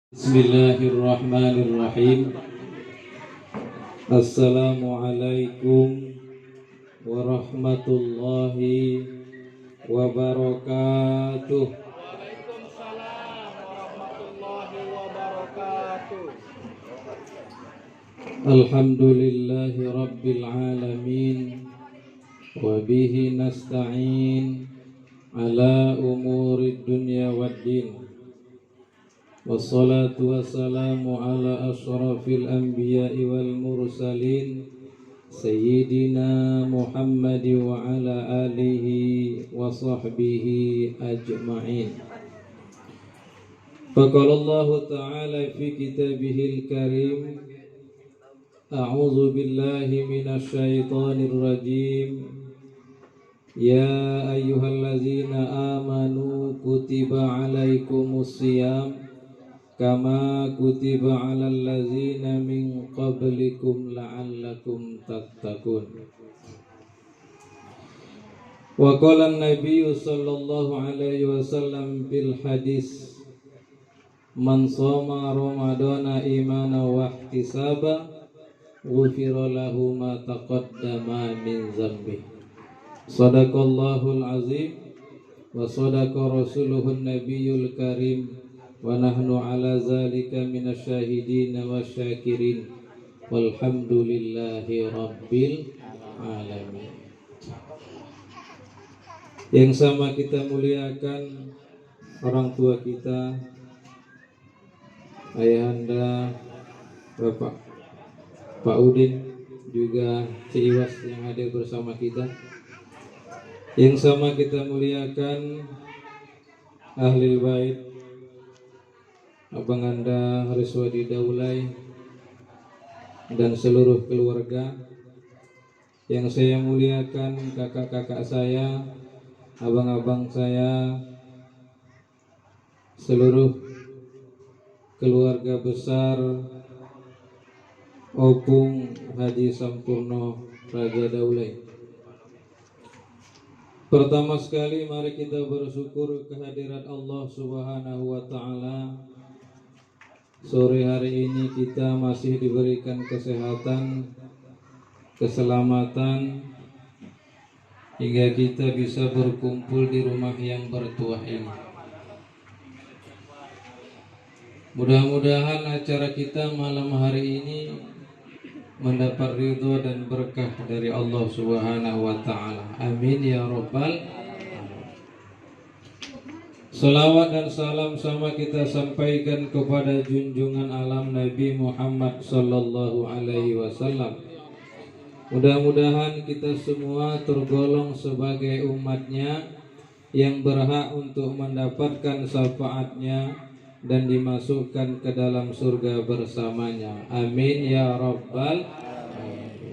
Bismillahirrahmanirrahim. Assalamualaikum warahmatullahi wabarakatuh. Waalaikumsalam warahmatullahi wabarakatuh. Alhamdulillahi rabbil alamin. Wa bihi nasta'in ala umuri dunya waddin. Wassalatu wassalamu ala ashrafil anbiya'i wal mursalin Sayyidina Muhammad wa ala alihi wa sahbihi ajma'in. Faqala Allah ta'ala fi kitabihil karim, a'udzu billahi minasy syaithanir rajim. Ya ayyuhallazina amanu kutiba alaikumus shiyam kama kutiba alal ladzina min qablikum la'allakum tattaqun. Wa qala an-nabiy sallallahu alaihi wasallam bil hadis, man shoma ramadana imana wa ihtisaba ghufira lahu ma taqaddama min dzambi. Shadaqallahul azim wa shadaqa rasuluhun nabiyyul karim. Wa nahnu ala zalika minasyahidin wasyakirin walhamdulillahi rabbil alamin. Yang sama kita muliakan orang tua kita, ayahanda Bapak Pak Udin, juga Cik Iwas yang hadir bersama kita. Yang sama kita muliakan ahli bait Abang Anda Hariswadi Daulay dan seluruh keluarga. Yang saya muliakan kakak-kakak saya, abang-abang saya, seluruh keluarga besar Opung Haji Sampurno Raja Daulay. Pertama sekali mari kita bersyukur kehadirat Allah Subhanahu wa taala. Sore hari ini kita masih diberikan kesehatan, keselamatan, hingga kita bisa berkumpul di rumah yang bertuah ini. Mudah-mudahan acara kita malam hari ini mendapat ridho dan berkah dari Allah Subhanahu wa taala. Amin ya rabbal alamin. Salawat dan salam sama kita sampaikan kepada junjungan alam Nabi Muhammad sallallahu alaihi wasallam. Mudah-mudahan kita semua tergolong sebagai umatnya yang berhak untuk mendapatkan syafaatnya dan dimasukkan ke dalam surga bersamanya. Amin ya rabbal alamin.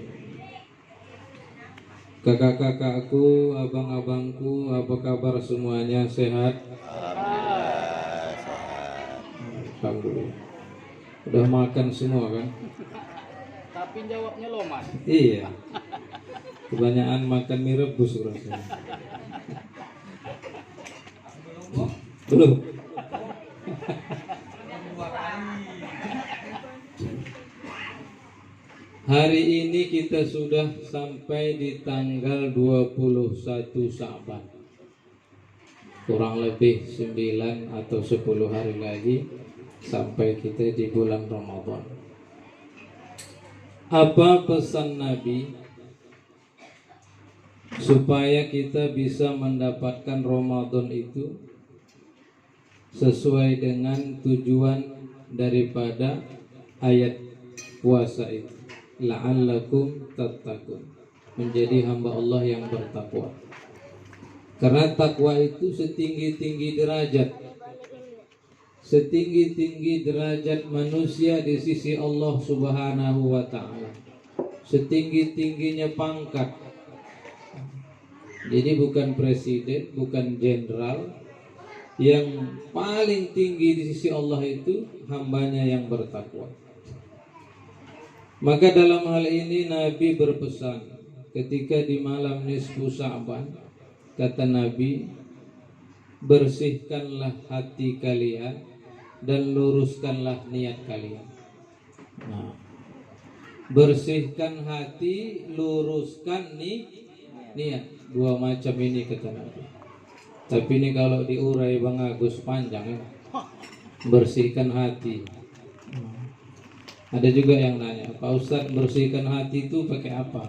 Kakak-kakakku, abang-abangku, apa kabar semuanya? Sehat? Alhamdulillah. Udah makan semua kan? Tapi jawabnya loman. Iya. Kebanyakan makan mie rebus rasanya. Belum. Hari ini kita sudah sampai di tanggal 21 Sya'ban. Kurang lebih 9 atau 10 hari lagi sampai kita di bulan Ramadan. Apa pesan Nabi supaya kita bisa mendapatkan Ramadan itu sesuai dengan tujuan daripada ayat puasa itu? La'allakum tattaqun, menjadi hamba Allah yang bertakwa. Karena takwa itu setinggi-tinggi derajat, setinggi-tinggi derajat manusia di sisi Allah Subhanahu wa ta'ala, setinggi-tingginya pangkat. Jadi bukan presiden, bukan jenderal. Yang paling tinggi di sisi Allah itu hambanya yang bertakwa. Maka dalam hal ini Nabi berpesan ketika di malam nisfu Sya'ban, kata Nabi, bersihkanlah hati kalian dan luruskanlah niat kalian. Nah, bersihkan hati, luruskan niat. Dua macam ini kata Nabi. Tapi ini kalau diurai Bang Agus panjang ya. Bersihkan hati. Ada juga yang nanya, Pak Ustadz, bersihkan hati itu pakai apa?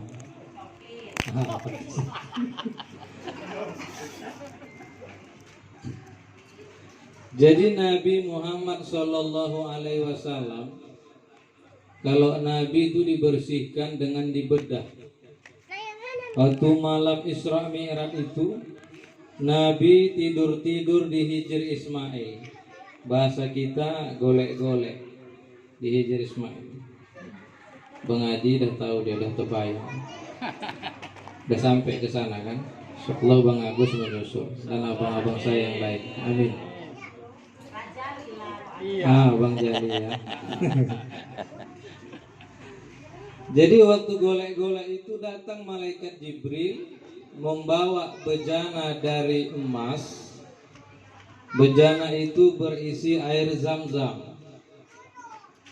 Jadi Nabi Muhammad Shallallahu Alaihi Wasallam, kalau Nabi itu dibersihkan dengan dibedah. Waktu malam Isra Mi'raj itu, Nabi tidur di Hijr Ismail. Bahasa kita golek-golek di Hijr Ismail. Bang Haji dah tahu, dia dah terbayang. Udah sampai ke sana kan? Setelah Bang Agus menyusul dan abang-abang saya yang lain. Amin. Iya. Bang Jali ya. Jadi waktu golek-golek itu datang malaikat Jibril membawa bejana dari emas. Bejana itu berisi air Zam-Zam.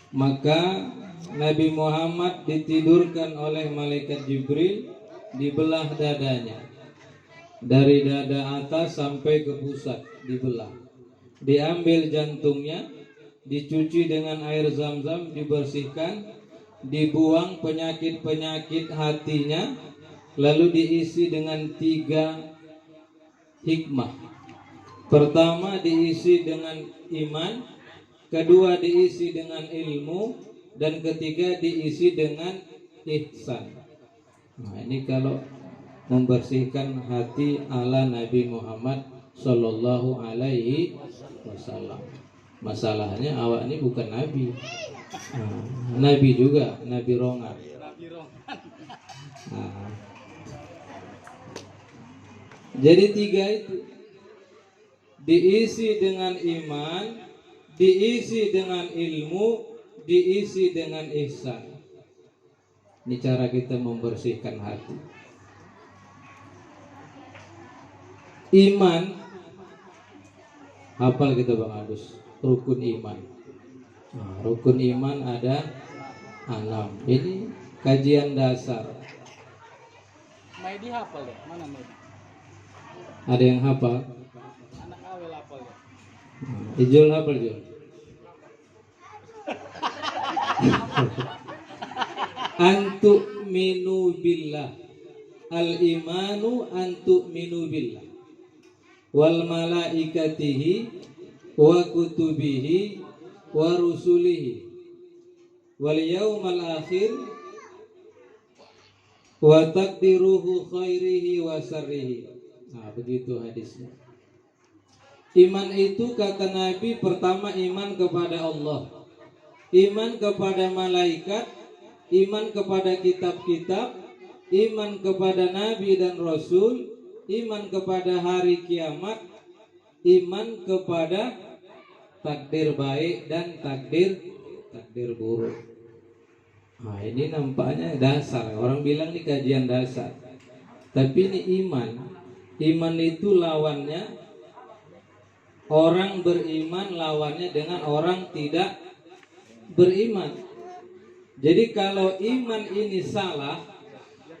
Maka Nabi Muhammad ditidurkan oleh malaikat Jibril, dibelah dadanya. Dari dada atas sampai ke pusat dibelah. Diambil jantungnya, dicuci dengan air Zam-Zam, dibersihkan, dibuang penyakit-penyakit hatinya, lalu diisi dengan 3 hikmah. Pertama diisi dengan iman, kedua diisi dengan ilmu, dan ketiga diisi dengan ihsan. Nah, ini kalau membersihkan hati ala Nabi Muhammad Sallallahu Alaihi Wasallam. Masalahnya awak ini bukan Nabi. Nabi juga, Nabi Rongan. Jadi 3 itu diisi dengan iman, diisi dengan ilmu, diisi dengan ihsan. Ini cara kita membersihkan hati. Iman, hafal kita Bang Agus, rukun iman. Rukun iman ada 6. Ini kajian dasar. Maidi hafal ya? Mana Maidi? Ada yang hafal? Anak awal hafal ya? Ijul hafal Jul. Antu minu billah. Al imanu antu minu billah. Wal malaikatihi wa kutubihi wa rusulihi wal yaumal akhir wa taqdiruhu khairihi wa syarrihi. Nah, begitu hadisnya. Iman itu kata Nabi, pertama iman kepada Allah, iman kepada malaikat, iman kepada kitab-kitab, iman kepada nabi dan rasul, iman kepada hari kiamat, iman kepada takdir baik dan takdir buruk. Nah, ini nampaknya dasar. Orang bilang ini kajian dasar. Tapi ini iman. Iman itu lawannya, orang beriman lawannya dengan orang tidak beriman. Jadi kalau iman ini salah,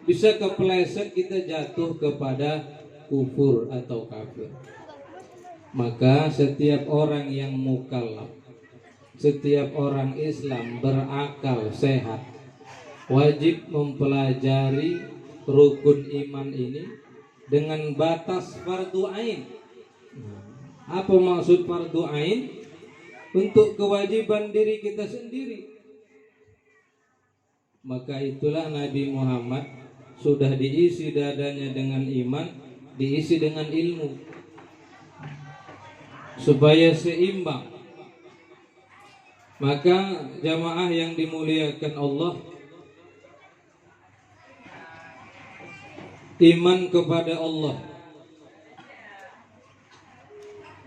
bisa kepleset kita jatuh kepada kufur atau kafir. Maka setiap orang yang mukallaf, setiap orang Islam berakal sehat, wajib mempelajari rukun iman ini dengan batas fardu ain. Apa maksud fardu ain? Untuk kewajiban diri kita sendiri. Maka itulah Nabi Muhammad sudah diisi dadanya dengan iman, diisi dengan ilmu, supaya seimbang. Maka jamaah yang dimuliakan Allah, iman kepada Allah,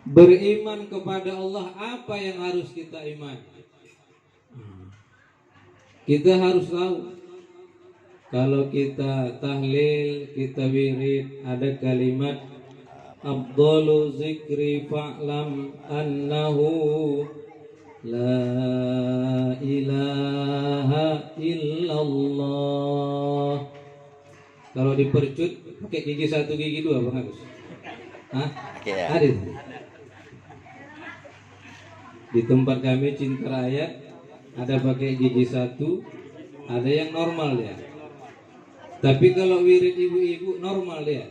beriman kepada Allah, apa yang harus kita imani? Kita harus tahu, kalau kita tahlil, kita wirid, ada kalimat afdalu zikri fa'lam annahu La ilaha illallah. Kalau dipercut pakai gigi satu gigi dua Bang Agus. Hah? Oke ya. Ada itu. Di tempat kami Cinta Rakyat ada pakai gigi satu, ada yang normal ya. Tapi kalau wirid ibu-ibu normal dia.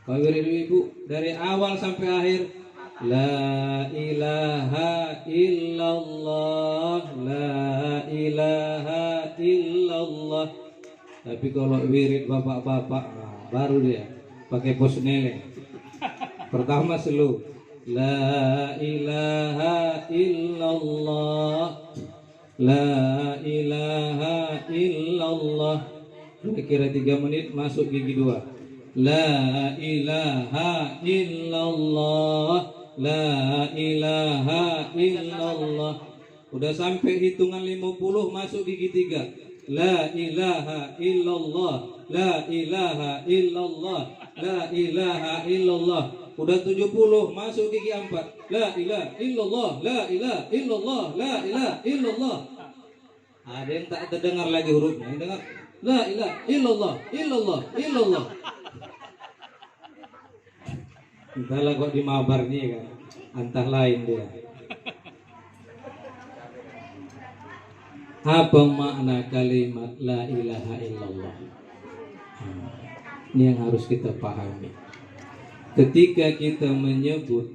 Kalau wirid ibu dari awal sampai akhir La ilaha illallah, la ilaha illallah. Tapi kalau wirid bapak-bapak baru dia pakai pos neleng. Pertama slow. La ilaha illallah, la ilaha illallah. Kira-kira 3 menit masuk gigi 2. La ilaha illallah, la ilaha illallah. Udah sampai hitungan 50 masuk gigi 3. La ilaha illallah, la ilaha illallah, la ilaha illallah. Udah 70 masuk gigi 4. La ilaha illallah, la ilaha illallah, la ilaha illallah. Ada yang tak terdengar lagi hurufnya, yang dengar la ilaha illallah, illallah, illallah. Entahlah kok di mabar nih kan, antah lain dia. Apa makna kalimat la ilaha illallah? Ini yang harus kita pahami. Ketika kita menyebut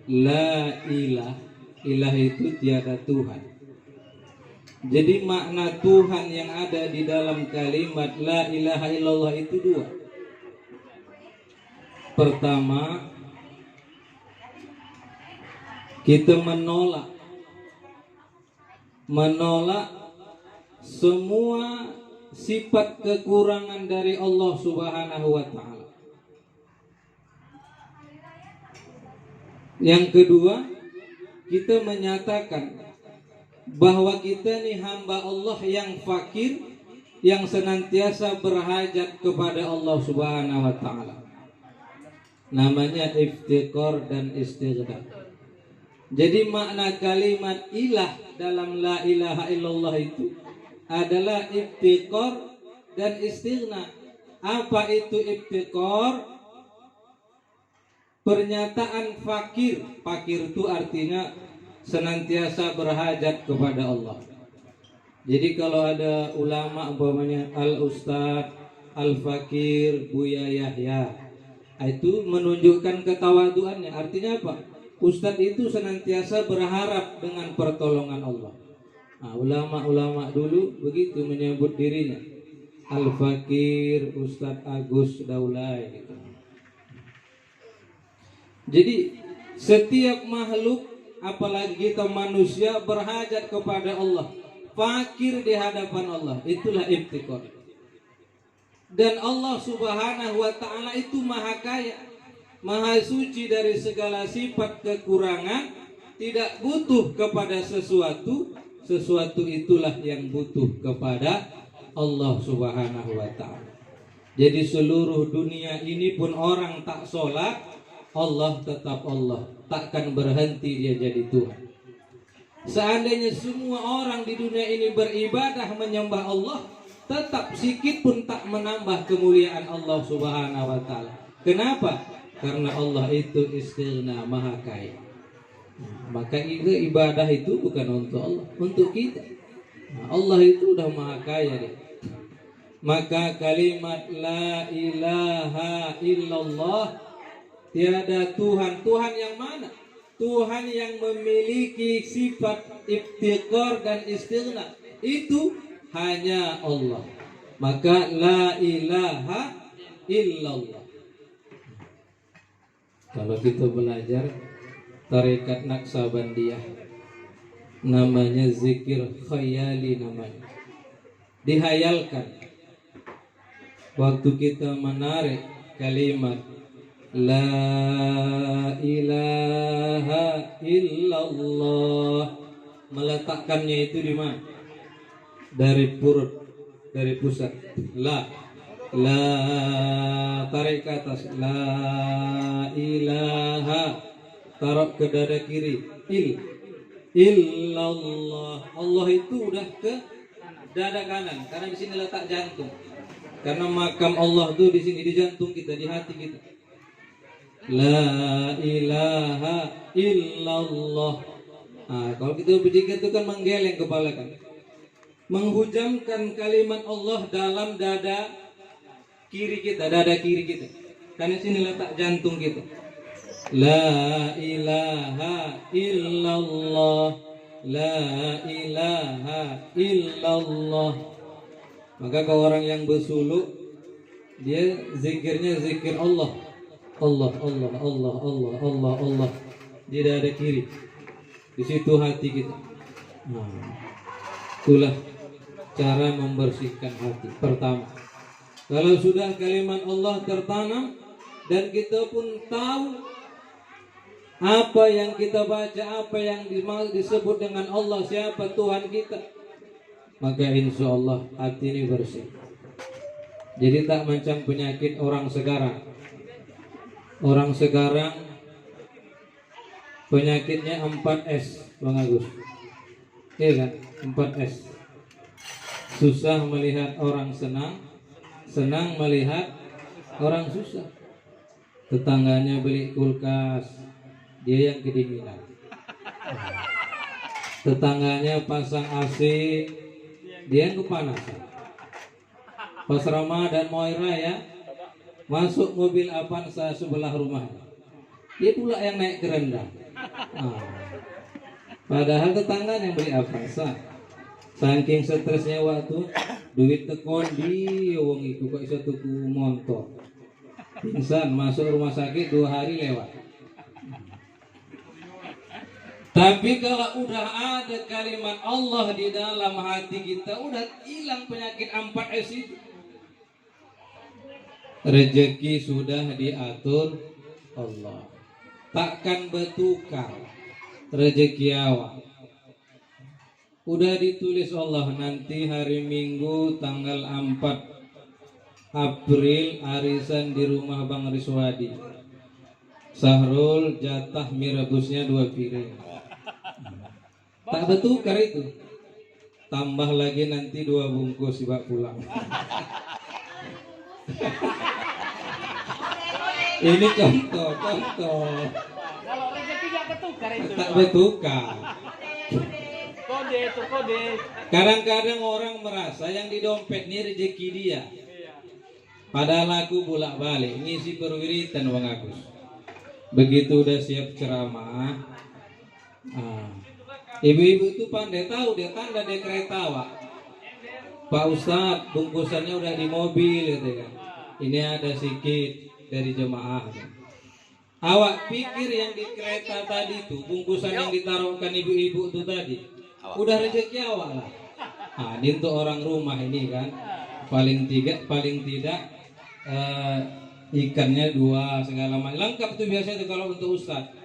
la ilah, ilah itu tiada Tuhan. Jadi makna Tuhan yang ada di dalam kalimat la ilaha illallah itu 2. Pertama, kita menolak semua sifat kekurangan dari Allah Subhanahu wa ta'ala. Yang kedua, kita menyatakan bahwa kita ini hamba Allah yang fakir, yang senantiasa berhajat kepada Allah Subhanahu wa ta'ala. Namanya iftiqar dan istighna. Jadi makna kalimat ilah dalam la ilaha illallah itu adalah iftiqar dan istighna. Apa itu iftiqar? Pernyataan fakir. Fakir itu artinya senantiasa berhajat kepada Allah. Jadi kalau ada ulama umpamanya al-ustadz, al-fakir, Buya Yahya, itu menunjukkan ketawaduannya. Artinya apa? Ustadz itu senantiasa berharap dengan pertolongan Allah. Nah, ulama-ulama dulu begitu menyebut dirinya, al-fakir, Ustadz Agus Daulay gitu. Jadi setiap makhluk, apalagi kita manusia, berhajat kepada Allah, fakir di hadapan Allah. Itulah iftiqar. Dan Allah Subhanahu wa ta'ala itu maha kaya, maha suci dari segala sifat kekurangan, tidak butuh kepada sesuatu. Sesuatu itulah yang butuh kepada Allah Subhanahu wa ta'ala. Jadi seluruh dunia ini pun orang tak sholat, Allah tetap Allah, takkan berhenti dia jadi Tuhan. Seandainya semua orang di dunia ini beribadah menyembah Allah, tetap sikit pun tak menambah kemuliaan Allah Subhanahu wa ta'ala. Kenapa? Karena Allah itu istighna, maha kaya. Maka ibadah itu bukan untuk Allah, untuk kita. Allah itu udah maha kaya deh. Maka kalimat la ilaha illallah, tiada Tuhan. Tuhan yang mana? Tuhan yang memiliki sifat iftiqar dan istighna. Itu hanya Allah. Maka la ilaha illallah. Kalau kita belajar tarekat Naqsabandiyah, namanya zikir khayali namanya. Dihayalkan. Waktu kita menarik kalimat la ilaha illallah, meletakkannya itu di mana? Dari perut, dari pusat. La tarik ke atas. La ilaha, taruh ke dada kiri. illallah. Allah itu udah ke dada kanan karena di sini letak jantung. Karena makam Allah itu di sini di jantung kita, di hati kita. La ilaha illallah. Nah, kalau kita berzikir itu kan menggeleng kepala kan, menghujamkan kalimat Allah dalam dada kiri kita, karena sini letak jantung kita. La ilaha illallah, la ilaha illallah. Maka kalau orang yang bersuluk, dia zikirnya zikir Allah, Allah, Allah, Allah, Allah, Allah, Allah di dada kiri. Di situ hati kita. Nah, itulah cara membersihkan hati. Pertama, kalau sudah kalimat Allah tertanam dan kita pun tahu apa yang kita baca, apa yang disebut dengan Allah, siapa Tuhan kita, maka insya Allah hati ini bersih. Jadi tak macam penyakit orang sekarang. Orang sekarang penyakitnya 4S, Bang Agus. Iya kan? 4S. Susah melihat orang senang, senang melihat orang susah. Tetangganya beli kulkas, dia yang kedinginan. Tetangganya pasang AC, dia yang kepanasan. Pas Ramadan mau hari raya, masuk mobil Avanza sebelah rumah, dia pula yang naik kerenda. Padahal tetangganya yang beli Avanza. Saking stresnya waktu duit tekon di wong itu kok iso tuku motor. Pingsan, masuk rumah sakit 2 hari lewat. Tapi kalau udah ada kalimat Allah di dalam hati kita, udah hilang penyakit 4S itu. Rezeki sudah diatur Allah, takkan bertukar rezeki awak. Udah ditulis Allah nanti hari Minggu tanggal 4 April arisan di rumah Bang Riswadi. Sahrul jatah mie rebusnya 2 piring. Tak bertukar itu. Tambah lagi nanti 2 bungkus dibawa pulang. Ini contoh. Kalau rezeki gak bertukar itu. Tak bertukar. Kode itu kode. Kadang-kadang orang merasa yang di dompet ini rezeki dia. Padahal aku bolak-balik ngisi perwiritan Bang Agus. Begitu udah siap ceramah, ibu-ibu itu pandai tahu, dia tanda di kereta Pak. Pak Ustadz, bungkusannya udah di mobil gitu kan. Ini ada sikit dari jemaah. Awak pikir yang di kereta tadi itu, bungkusan yang ditaruhkan ibu-ibu itu tadi, udah rezeki awak lah. Ini untuk orang rumah ini kan, paling tidak ikannya 2 segala macam lengkap tuh biasanya tuh kalau untuk Ustadz.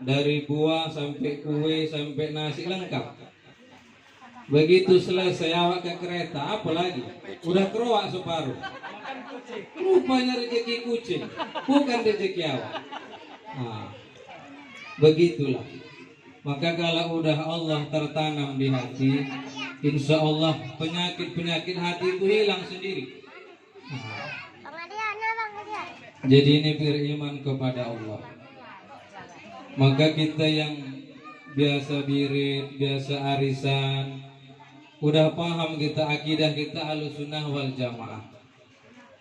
Dari buah sampai kue sampai nasi lengkap. Begitu selesai awak ke kereta, apalagi udah keroak separuh. Rupanya rezeki kucing, bukan rezeki awak. Begitulah. Maka kalau udah Allah tertanam di hati, insya Allah penyakit hati itu hilang sendiri. Jadi ini beriman kepada Allah. Maka kita yang biasa birit, biasa arisan, udah paham kita akidah kita Ahlussunnah wal Jamaah.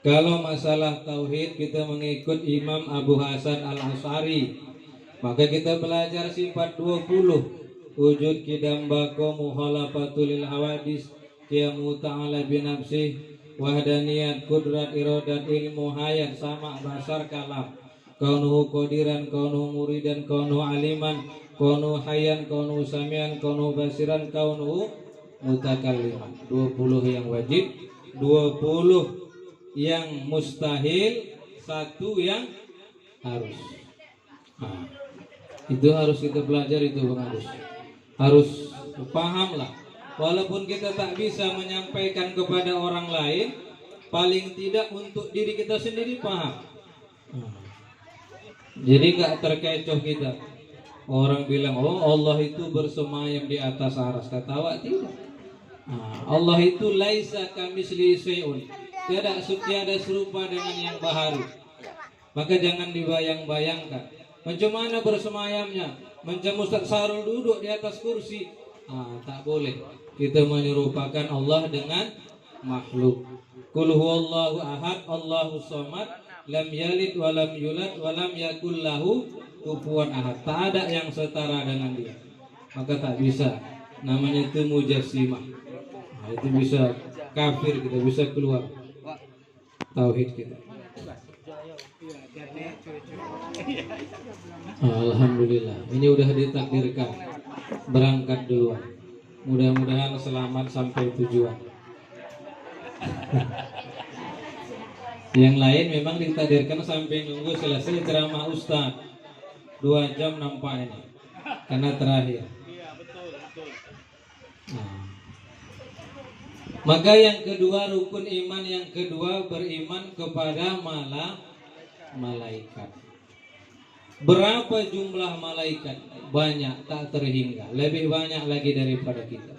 Kalau masalah tauhid kita mengikut Imam Abu Hasan Al-Asy'ari. Maka kita belajar sifat 20. Wujud kidam bako mukhalafatul lil hawadis, qiyamu ta'ala binafsih, wahdaniyat, kudrat, iradat, ilmu, hayat, sama, basar, kalam. Kaunuhu qadiran, kaunuhu muridan, kaunuhu aliman, kaunuhu hayyan, kaunuhu samian, kaunuhu basiran, kaunuhu mutakalliman. 20 yang wajib, 20 yang mustahil, 1 yang harus. Itu harus kita pelajari itu Bang Agus. Harus paham lah. Walaupun kita tak bisa menyampaikan kepada orang lain, paling tidak untuk diri kita sendiri paham. Jadi gak terkecoh kita. Orang bilang, oh Allah itu bersemayam di atas aras. Kata awak tidak. Allah itu laisa kamisli syai'un. Tiada serupa dengan yang baharu. Maka jangan dibayang-bayangkan. Macam mana bersemayamnya? Macam Ustaz Sarul duduk di atas kursi. Tak boleh. Kita menyerupakan Allah dengan makhluk. Qul huwallahu ahad, Allahus samad, lam yalid wa lam yulad wa lam yakul lahu kufuwan ahad. Tak ada yang setara dengan dia. Maka tak bisa. Namanya itu mujassimah. Itu bisa kafir, kita bisa keluar tauhid kita. Alhamdulillah, ini udah ditakdirkan berangkat duluan. Mudah-mudahan selamat sampai tujuan. Yang lain memang ditakdirkan sampai nunggu selesai ceramah Ustaz 2 jam nampak ini karena terakhir. Maka yang kedua, rukun iman yang kedua, beriman kepada malaikat. Berapa jumlah malaikat? Banyak, tak terhingga. Lebih banyak lagi daripada kita.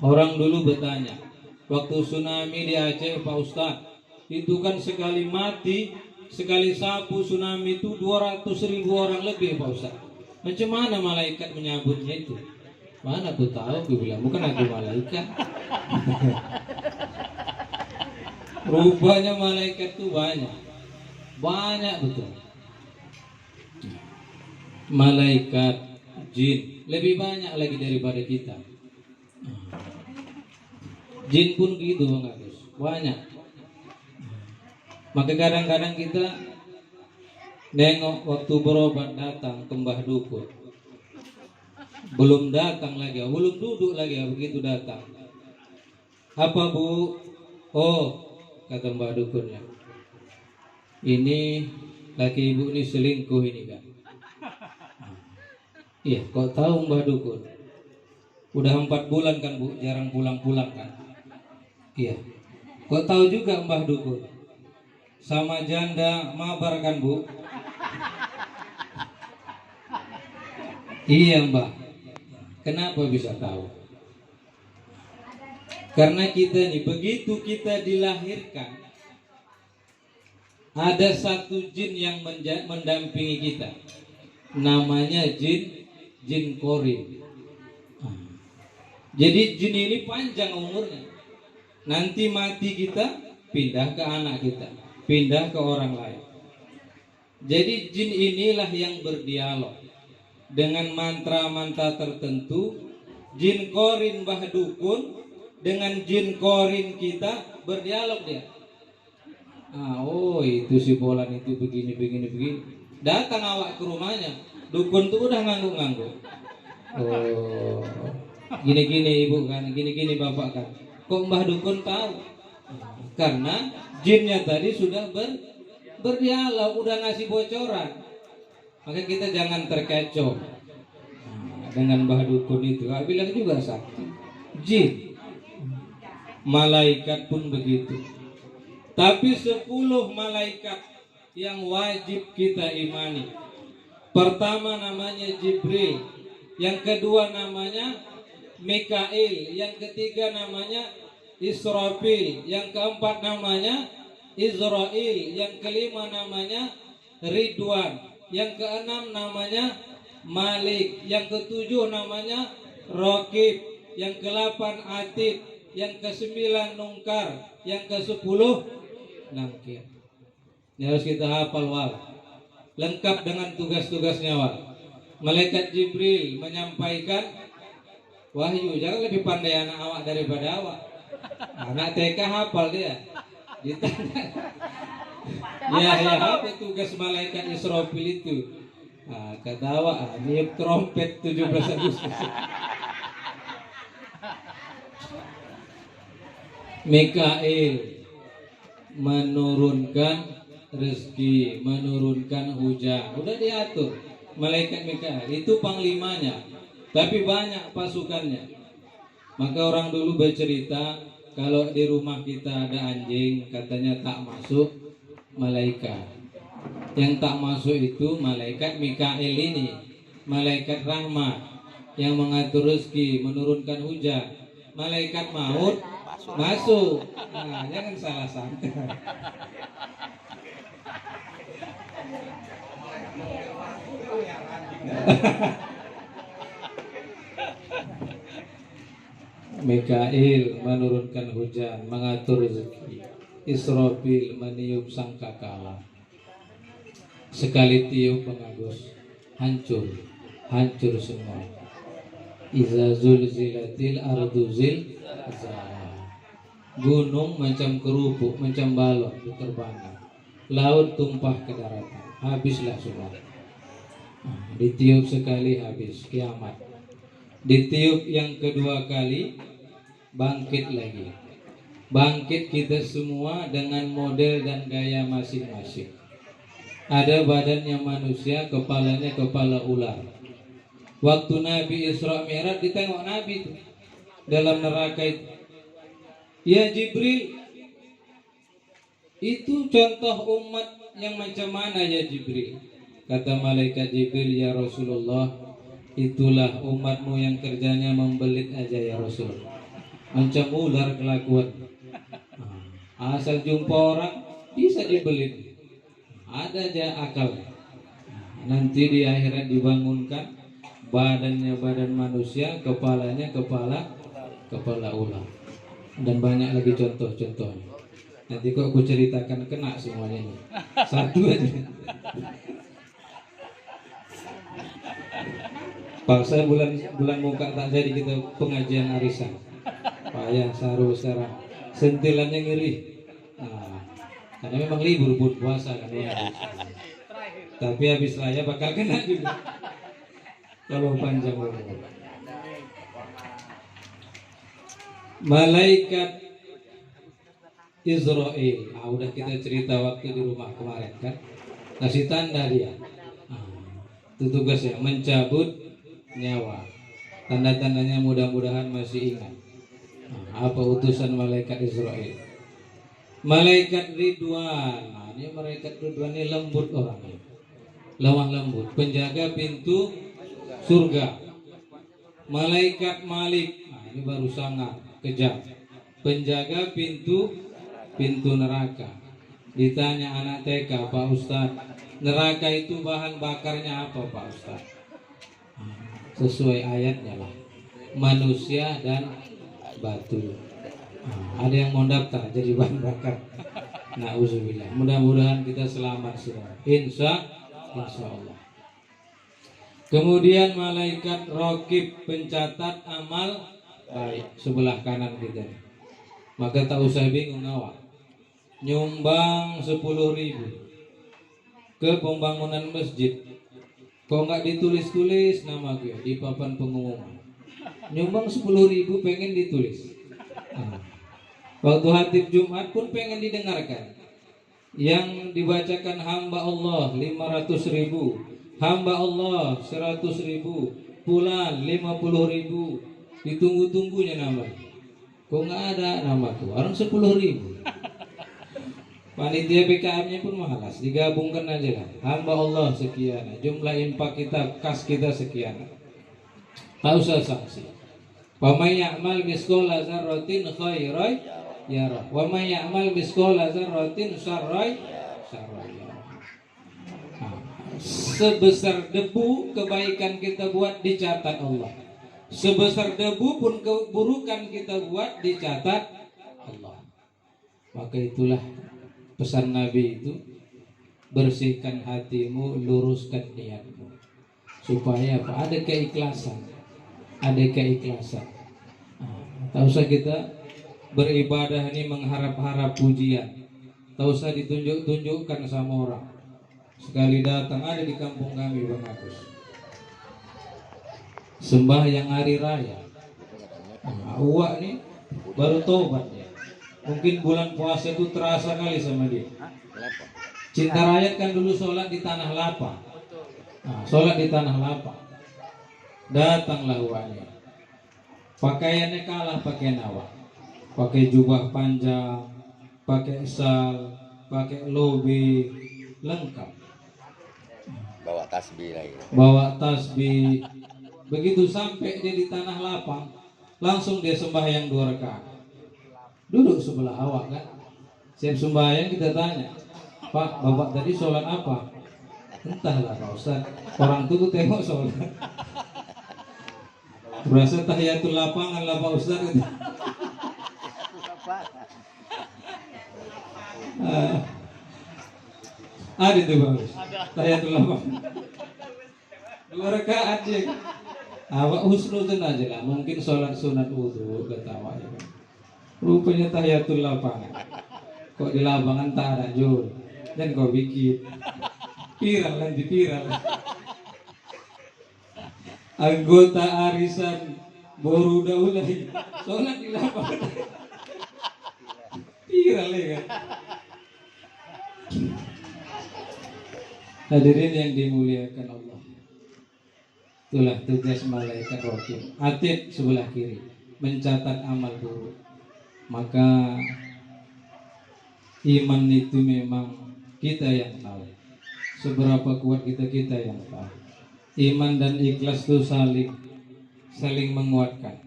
Orang dulu bertanya, waktu tsunami di Aceh, Pak Ustaz, itu kan sekali mati, sekali sapu tsunami itu 200.000 orang lebih, Pak Ustaz. Macam mana malaikat menyambutnya itu? Mana aku tahu, aku bilang, bukan aku malaikat. Rupanya malaikat itu banyak betul. Malaikat, jin lebih banyak lagi daripada kita. Jin pun gitu Bang Agus, banyak. Maka kadang-kadang kita nengok waktu berobat datang ke Mbah Dukun, belum datang lagi, belum duduk lagi, begitu datang. Apa Bu? Oh, kata Mbak Dukunnya, ini laki ibu ini selingkuh ini kan. Iya, kok tahu Mbak Dukun? Udah 4 bulan kan Bu, jarang pulang-pulang kan. Iya, kok tahu juga Mbak Dukun? Sama janda mabar kan Bu? Iya Mbak. Kenapa bisa tahu? Karena kita nih, begitu kita dilahirkan, ada satu jin yang mendampingi kita. Namanya jin korin. Jadi jin ini panjang umurnya. Nanti mati kita, pindah ke anak kita, pindah ke orang lain. Jadi jin inilah yang berdialog dengan mantra-mantra tertentu. Jin korin Mbah Dukun dengan jin korin kita berdialog dia. Oh itu si Bolan itu begini. Datang awak ke rumahnya, dukun tuh udah ngangguk-ngangguk. Oh gini ibu kan, gini bapak kan. Kok Mbah Dukun tahu? Karena jinnya tadi sudah berdialog, udah ngasih bocoran. Maka kita jangan terkecoh dengan Mbah Dukun itu. Bilang juga sakti. Jin, malaikat pun begitu. Tapi 10 malaikat yang wajib kita imani. Pertama namanya Jibril, yang kedua namanya Mikail, yang ketiga namanya Israfil, yang keempat namanya Israel, yang kelima namanya Ridwan, yang keenam namanya Malik, yang ketujuh namanya Raqib, yang ke-8 Atid, yang ke-9 Nungkar, yang ke-10 Nangkir. Ini harus kita hafal wal. Lengkap dengan tugas-tugasnya wal. Malaikat Jibril menyampaikan wahyu. Jangan lebih pandai anak awak daripada awak. Anak TK hafal dia. Ditanya, ya apa tugas malaikat Israfil itu? Kata awak, niup trompet 17 Agustus. Mikail menurunkan rezeki, menurunkan hujan, udah diatur. Malaikat Mikail itu panglimanya, tapi banyak pasukannya. Maka orang dulu bercerita, kalau di rumah kita ada anjing, katanya tak masuk malaikat. Yang tak masuk itu malaikat Mikail ini, malaikat rahmat yang mengatur rezeki, menurunkan hujan. Malaikat maut masuk. Nah, jangan salah sangka. Mikail menurunkan hujan, mengatur rezeki. Israfil meniup sangkakala. Sekali tiup pengagus, hancur, hancur semua. Iza zulzilatil ardu zilzalaha. Gunung macam kerupuk, macam balon diterbangkan. Laut tumpah ke daratan, habislah semua. Ditiup sekali habis, kiamat. Ditiup yang kedua kali, bangkit lagi. Bangkit kita semua dengan model dan gaya masing-masing. Ada badannya manusia, kepalanya kepala ular. Waktu Nabi Isra Mi'raj ditengok Nabi itu dalam neraka itu. Ya Jibril, itu contoh umat yang macam mana ya Jibril? Kata malaikat Jibril, ya Rasulullah, itulah umatmu yang kerjanya membelit aja ya Rasul. Macam ular kelakuan. Asal jumpa orang bisa dibelit. Ada aja akal. Nanti di akhirat dibangunkan, badannya badan manusia, kepalanya kepala ular. Dan banyak lagi contoh-contohnya. Nanti kok aku ceritakan kena semuanya ini. Satu aja. Paksa bulan muka tak jadi kita pengajian arisan. Payah saru sekarang. Sentilannya ngeri. Nah, karena memang libur buat puasa kan ya. Tapi habis raya bakal kena juga. Kalau panjang umur. Malaikat Israel, udah kita cerita waktu di rumah kemarin kan, kasih tanda dia. Itu tugasnya mencabut nyawa. Tanda-tandanya mudah-mudahan masih ingat. Apa utusan malaikat Israel? Malaikat Ridwan. Ini malaikat Ridwan ini lembut orangnya, lemah lembut, penjaga pintu surga. Malaikat Malik, ini baru sangat kejam, penjaga pintu neraka. Ditanya anak TK, Pak Ustadz, neraka itu bahan bakarnya apa Pak Ustadz? Sesuai ayatnya lah, manusia dan batu. Ada yang mau daftar jadi bahan bakar. Nauzubillah. Mudah-mudahan kita selamat semua. Insya Allah. Kemudian malaikat Raqib, pencatat amal baik, sebelah kanan kita. Maka tak usah bingung awak. Nyumbang 10.000 ke pembangunan masjid. Kok nggak ditulis-tulis nama gue di papan pengumuman? Nyumbang 10.000 pengen ditulis. Waktu khatib Jumat pun pengen didengarkan. Yang dibacakan hamba Allah 500.000, hamba Allah 100.000, pulan 50.000. Ditunggu-tunggunya nama. Kok nggak ada nama tuh? Orang 10.000. Panitia PKM-nya pun malas, digabungkan aja lah. Hamba Allah sekian, jumlah infak kita, kas kita sekian. Tak usah sanksi. Wa may ya'mal misqala dzarratin khairan yarah, wa may ya'mal misqala dzarratin syarran yarah. Sebesar debu kebaikan kita buat dicatat Allah. Sebesar debu pun keburukan kita buat dicatat Allah. Maka itulah pesan Nabi itu, bersihkan hatimu, luruskan niatmu. Supaya apa? Ada keikhlasan. Ada keikhlasan. Tak usah kita beribadah ini mengharap-harap pujian. Tak usah ditunjuk-tunjukkan sama orang. Sekali datang, ada di kampung kami Bang Agus, sembahyang hari raya. Uwak nih baru tobat ya. Mungkin bulan puasa itu terasa kali sama dia. Cinta rakyat kan dulu sholat di tanah lapang. Sholat di tanah lapang. Datanglah uwaknya. Pakaiannya kalah pakaian awak. Pakai jubah panjang, pakai sal, pakai lobi, lengkap. Bawa tasbih lagi. Bawa tasbih. Begitu sampai dia di tanah lapang, langsung dia sembahyang 2 rakaat. Duduk sebelah awak kan. Siap sembahyang, kita tanya, Pak, bapak tadi sholat apa? Entahlah Pak Ustaz, orang tuh tengok sholat. Berasa tahiyatul lapangan lah Pak Ustaz. Ada tuh bagus. Tahiyatul lapangan 2 rakaat dia. Awak husnuzon aja lah. Mungkin sholat sunat wudhu ketawa ya kan. Rupanya tahiyatul lapangan. Kok di lapangan tak ada jul. Dan kau bikin viral nanti viral. Anggota arisan baru daulai sholat di lapangan. Viral ya kan. Hadirin yang dimuliakan Allah, itulah tugas malaikat raqib atid sebelah kiri, mencatat amal buruk. Maka iman itu memang kita yang tahu, seberapa kuat kita yang tahu. Iman dan ikhlas itu saling menguatkan.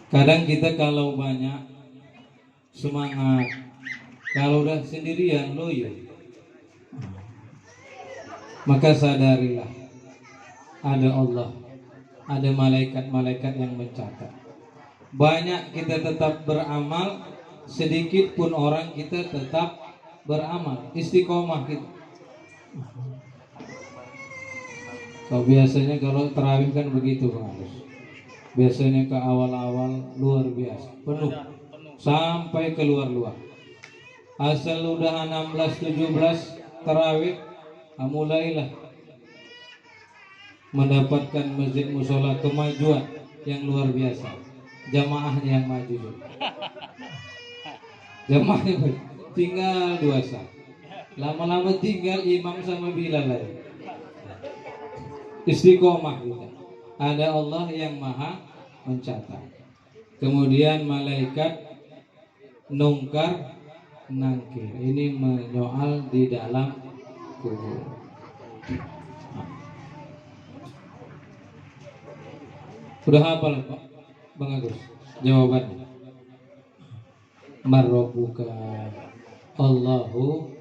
Kadang kita kalau banyak semangat, kalau udah sendirian loyo, maka sadarilah ada Allah, ada malaikat-malaikat yang mencatat. Banyak kita tetap beramal, sedikit pun orang kita tetap beramal, istiqomah kita. Kalau biasanya kalau tarawih kan begitu Bang Agus. Biasanya ke awal-awal luar biasa, penuh sampai keluar-luar. Asal udah 16-17 tarawih, mulailah mendapatkan masjid musola kemajuan yang luar biasa. Jamaahnya yang maju juga. Jamaahnya tinggal 2 sah. Lama-lama tinggal imam sama Bilal lagi. Istiqomah kita. Ada Allah yang maha mencatat. Kemudian malaikat nungkar nangkir, ini menyoal di dalam kubur. Sudah hafal Pak Bang Agus jawabannya? Marrobuka Allahu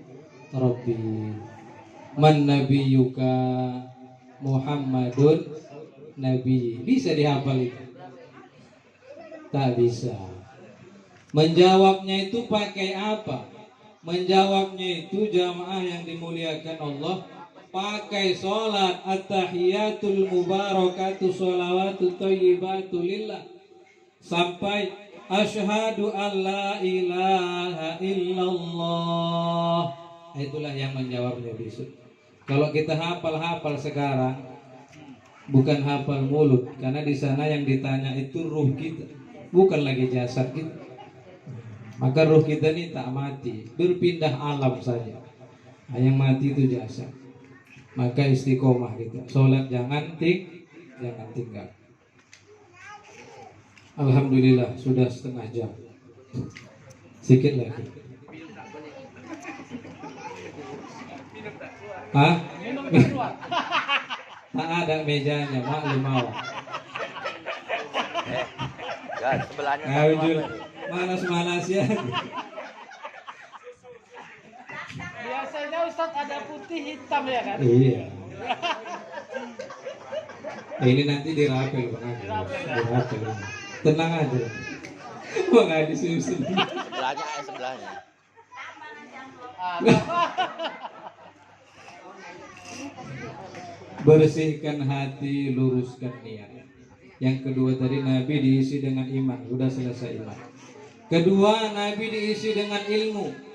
Rabbi, man nabiyuka Muhammadun Nabi. Bisa dihafal itu? Tak bisa. Menjawabnya itu pakai apa? Menjawabnya itu jamaah yang dimuliakan Allah pakai sholat at-tahiyatul mubarakatu sholawatu thayyibatu lillah sampai asyhadu an la ilaha illallah. Itulah yang menjawabnya besok. Kalau kita hafal sekarang bukan hafal mulut, karena di sana yang ditanya itu ruh kita, bukan lagi jasad kita. Maka ruh kita ini tak mati, berpindah alam saja. Yang mati itu jasad. Maka istiqomah kita. Sholat jangan tinggal. Alhamdulillah sudah setengah jam. Sikit lagi. Hah? Tak ada mejanya, maklum awak. Kan sebelahnya Manas-manas ya. Biasanya Ustadz ada putih hitam ya kan? Iya. Ini nanti dirapel Bang Adi. Dirapel. Tenang aja. Bang Adi susun. sebelahnya. Bersihkan hati, luruskan niat. Yang kedua tadi Nabi diisi dengan iman. Sudah selesai iman. Kedua Nabi diisi dengan ilmu.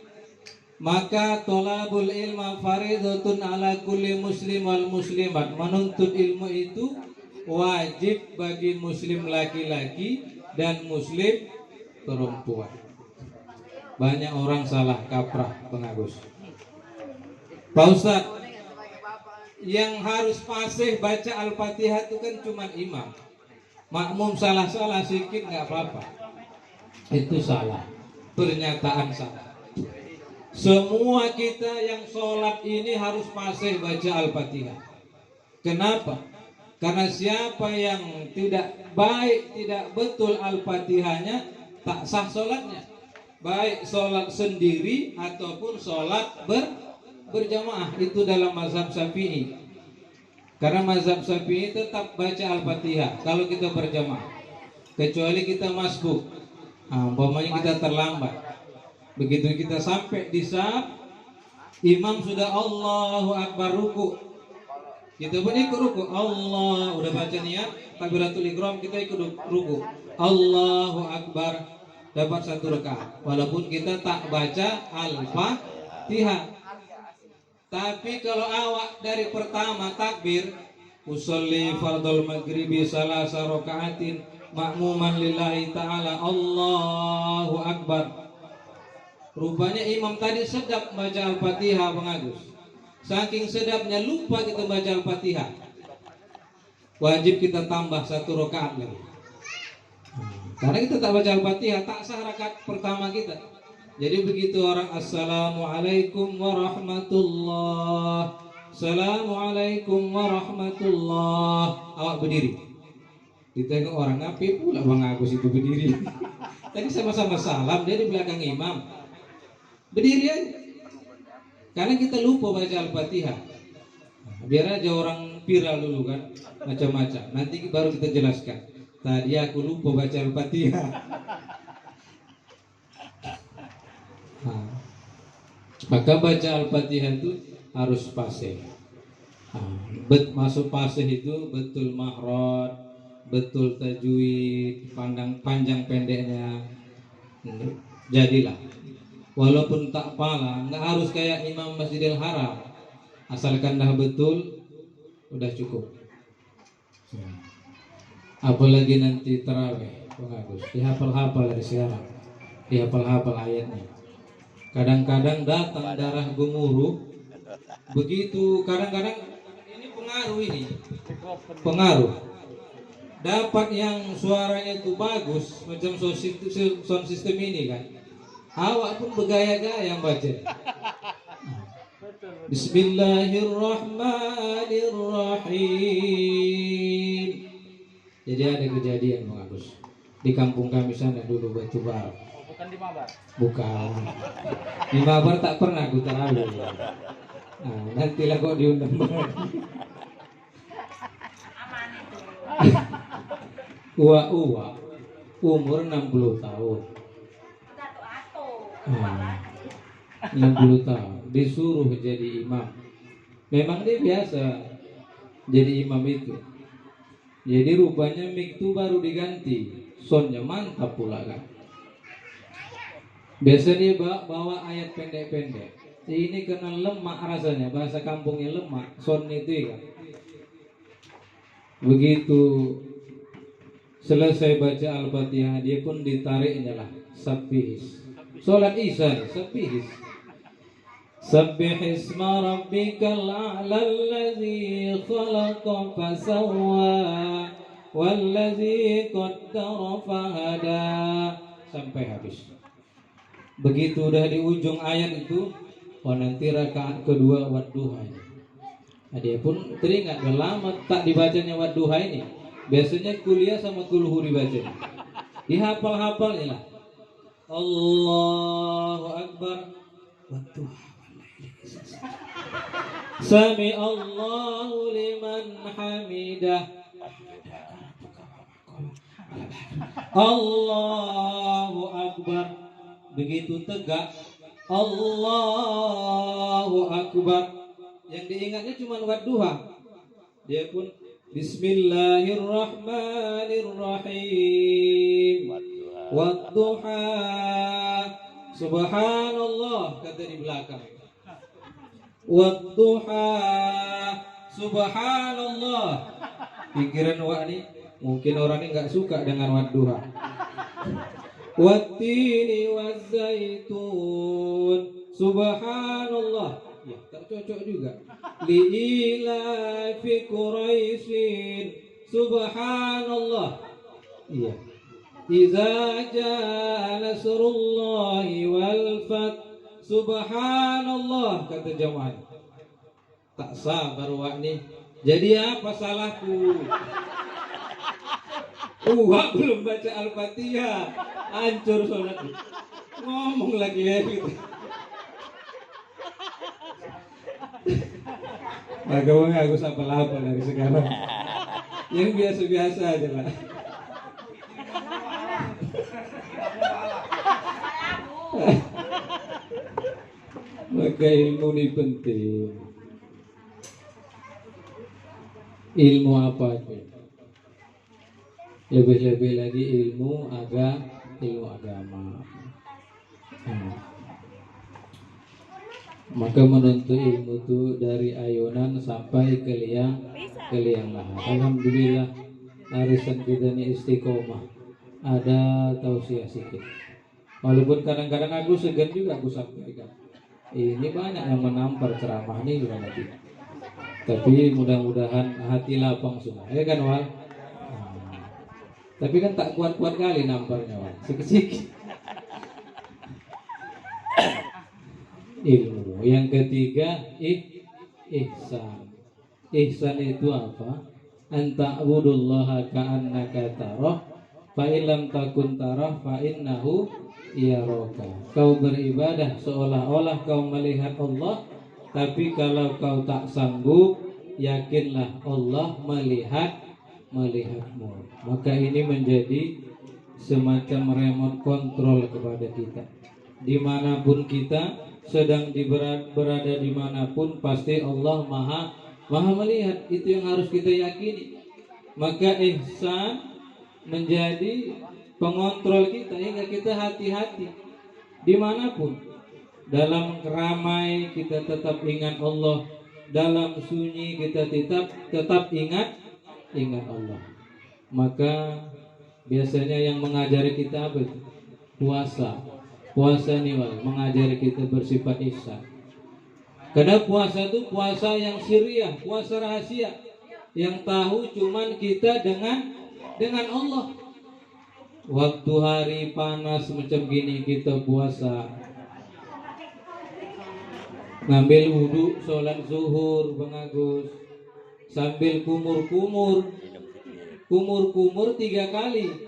Maka tolabul ilma faridatun ala kulli muslim wal muslimat. Menuntut ilmu itu wajib bagi muslim laki-laki dan muslim perempuan. Banyak orang salah kaprah Bang Agus. Pak Ustaz, yang harus fasih baca Al-Fatihah itu kan cuma imam. Makmum salah-salah sedikit nggak apa-apa. Itu salah. Pernyataan salah. Semua kita yang sholat ini harus fasih baca Al-Fatihah. Kenapa? Karena siapa yang tidak baik, tidak betul Al-Fatihahnya, tak sah sholatnya. Baik sholat sendiri ataupun sholat berjamaah. Itu dalam mazhab Syafi'i. Karena mazhab Syafi'i tetap baca Al-Fatihah kalau kita berjamaah. Kecuali kita masbuk. Umpamanya kita terlambat. Begitu kita sampai di saf, imam sudah Allahu Akbar ruku. Kita pun ikut ruku. Allah udah baca niat takbiratul ihram, kita ikut ruku. Allahu Akbar, dapat 1 rakaat. Walaupun kita tak baca Al-Fatihah. Tapi kalau awak dari pertama takbir, usolli fardhul maghribi salasa rakaatin ma'muman lillahi ta'ala, Allahu Akbar. Rupanya imam tadi sedap baca Al-Fatihah, Bang Agus. Saking sedapnya lupa kita baca Al-Fatihah. Wajib kita tambah 1 rakaat lagi. Karena kita tak baca Al-Fatihah, tak sah rakaat pertama kita. Jadi begitu orang Assalamualaikum warahmatullah, Assalamualaikum warahmatullah, awak berdiri. Ditengok orang, ngapain pula Bang Agus itu berdiri? Tadi sama-sama salam, dia di belakang imam. Berdiri aja. Karena kita lupa baca Al-Fatihah. Biar aja orang viral dulu kan, macam-macam. Nanti baru kita jelaskan. Tadi aku lupa baca Al-Fatihah. Maka baca Al-Fatihah itu harus fasih. Masuk fasih itu betul mahrad, betul tajwid, panjang pendeknya. Jadilah. Walaupun tak pala, nggak harus kayak Imam Masjidil Haram, asalkan dah betul, udah cukup. Apalagi nanti tarawih, bagus. Dihafal-hafal dari sekarang, dihafal-hafal ayatnya. Kadang-kadang datang darah gemuruh, begitu kadang-kadang ini pengaruh. Dapat yang suaranya itu bagus, macam sound system ini kan. Awak pun bergaya-gaya baca. Bismillahirrahmanirrahim. Jadi ada kejadian Bang Agus. Di kampung kami sana dulu Batu Bara. Bukan di Mabar. Bukan. Di Mabar tak pernah aku tarawih. Nantilah kok diundang lagi. Uwa umur 60 tahun. 60 tahun disuruh jadi imam. Memang dia biasa jadi imam itu. Jadi rupanya mic itu baru diganti, soundnya mantap pula kan. Biasa dia bawa ayat pendek-pendek. Ini kena lemak rasanya, bahasa kampungnya lemak, sound itu kan. Begitu selesai baca Al-Fatihah, dia pun ditariknya lah sabihis. Salat Isya sabihis. Sabbih isma rabbikal a'la allazi khalaqa fasawwa wallazi qaddara fahada sampai habis. Begitu udah di ujung ayat itu, nanti rakaat kedua wadduha. Dia pun teringat, udah lama tak dibacanya wadduha ini. Biasanya kuliah sama kulhu dibaca. Dihafal-hafalnya lah. Allahu Akbar wadduha. Sami Allahu liman hamidah. Allahu Akbar. Begitu tegak Allahu Akbar. Yang diingatnya cuma wadduha. Dia pun Bismillahirrahmanirrahim. Wadduha. Subhanallah kata di belakang. Wadduha. Subhanallah. Pikiran wak ni mungkin orang ini nggak suka dengan wadduha. Wattini wazzaitun. Subhanallah. Ya, tak cocok juga. Li'ilafi Quraisyin. Subhanallah. Iya. Iza jaa nasrullahi wal fath. Subhanallah, kata jamaah. Tak sabar wak nih. Jadi apa salahku? Wak belum baca Al-Fatihah, hancur sholat. Ngomong lagi ya gitu. Maka aku apa dari sekarang. Yang biasa-biasa aja lah. Maka ilmu ini penting. Ilmu apa itu? Lebih-lebih lagi ilmu agama. Maka menuntut ilmu itu dari ayunan sampai ke liang lahat. Alhamdulillah arisan kita ini istiqomah. Ada tausiah sedikit. Walaupun kadang-kadang aku segan juga aku sampaikan. Ini banyak yang menampar ceramah ini juga nanti. Tapi mudah-mudahan hati lapang semua. Ya kan Wal? Tapi kan tak kuat-kuat kali namparnya Wal. Sikit-sikit. Ilmu. Yang ketiga ihsan. Ihsan itu apa? Anta'budullaha ka'annaka tarah fa illam takun tarah fa innahu yaraka. Kau beribadah seolah-olah kau melihat Allah, tapi kalau kau tak sanggup, yakinlah Allah melihatmu. Maka ini menjadi semacam remote control kepada kita. Dimanapun kita sedang berada dimanapun, pasti Allah maha melihat. Itu yang harus kita yakini. Maka ihsan menjadi pengontrol kita hingga kita hati-hati dimanapun. Dalam ramai kita tetap ingat Allah, dalam sunyi kita tetap ingat Allah. Maka biasanya yang mengajari kita apa itu? Puasa nih Wal, mengajari kita bersifat ihsan. Karena puasa itu puasa yang sirriyah, puasa rahasia, yang tahu cuman kita dengan Allah. Waktu hari panas macam gini kita puasa, ngambil wudhu, sholat zuhur, Bang Agus, sambil kumur 3 kali,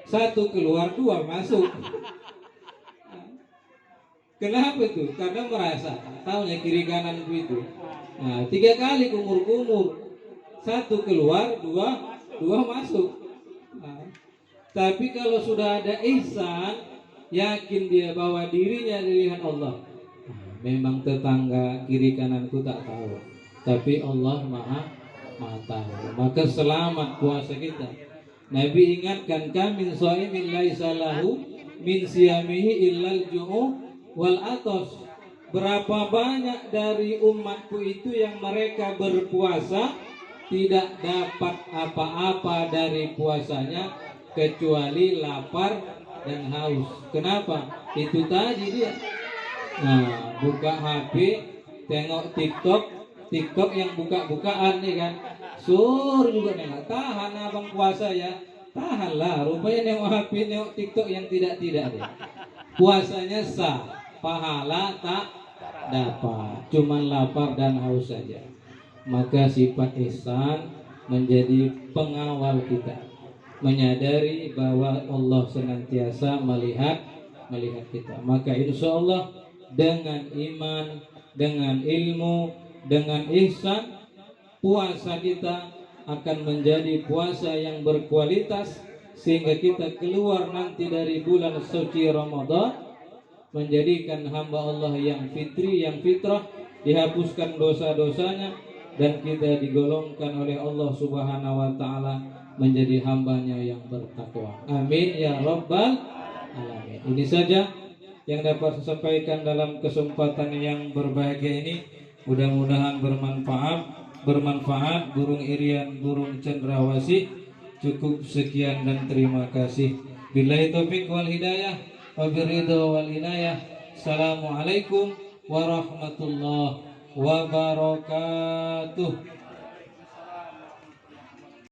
1 keluar 2 masuk. Kenapa tuh? Karena merasa tahunya kiri kananku itu. Nah, 3 kali kumur 1 keluar 2 masuk. Nah, tapi kalau sudah ada ihsan, yakin dia bahwa dirinya dilihat Allah. Memang tetangga kiri kananku tak tahu, tapi Allah maha tahu. Maka selamat puasa kita. Nabi ingatkan, kami shaimin laisa lahu min siyamihi illal ju'u wal atos. Berapa banyak dari umatku itu yang mereka berpuasa tidak dapat apa-apa dari puasanya kecuali lapar dan haus. Kenapa? Itu tadi dia. Nah, buka HP, tengok TikTok yang buka-bukaan nih kan. Sur juga nih, tahan abang puasa ya. Tahanlah, rupanya nengok HP, nengok TikTok yang tidak deh. Puasanya sah, pahala tak dapat, cuman lapar dan haus saja. Maka sifat ihsan menjadi pengawal kita, menyadari bahwa Allah senantiasa melihat kita. Maka insya Allah dengan iman, dengan ilmu, dengan ihsan, puasa kita akan menjadi puasa yang berkualitas, sehingga kita keluar nanti dari bulan suci Ramadan menjadikan hamba Allah yang fitri, yang fitrah, dihapuskan dosa-dosanya, dan kita digolongkan oleh Allah Subhanahu wa Ta'ala menjadi hambanya yang bertakwa. Amin ya Rabbal Alamin. Ini saja yang dapat saya sampaikan dalam kesempatan yang berbahagia ini. Mudah-mudahan bermanfaat. Burung Irian, burung cendrawasih. Cukup sekian dan terima kasih. Billahi taufiq wal hidayah, wabiridho wal inayah. Assalamualaikum warahmatullahi wabarakatuh.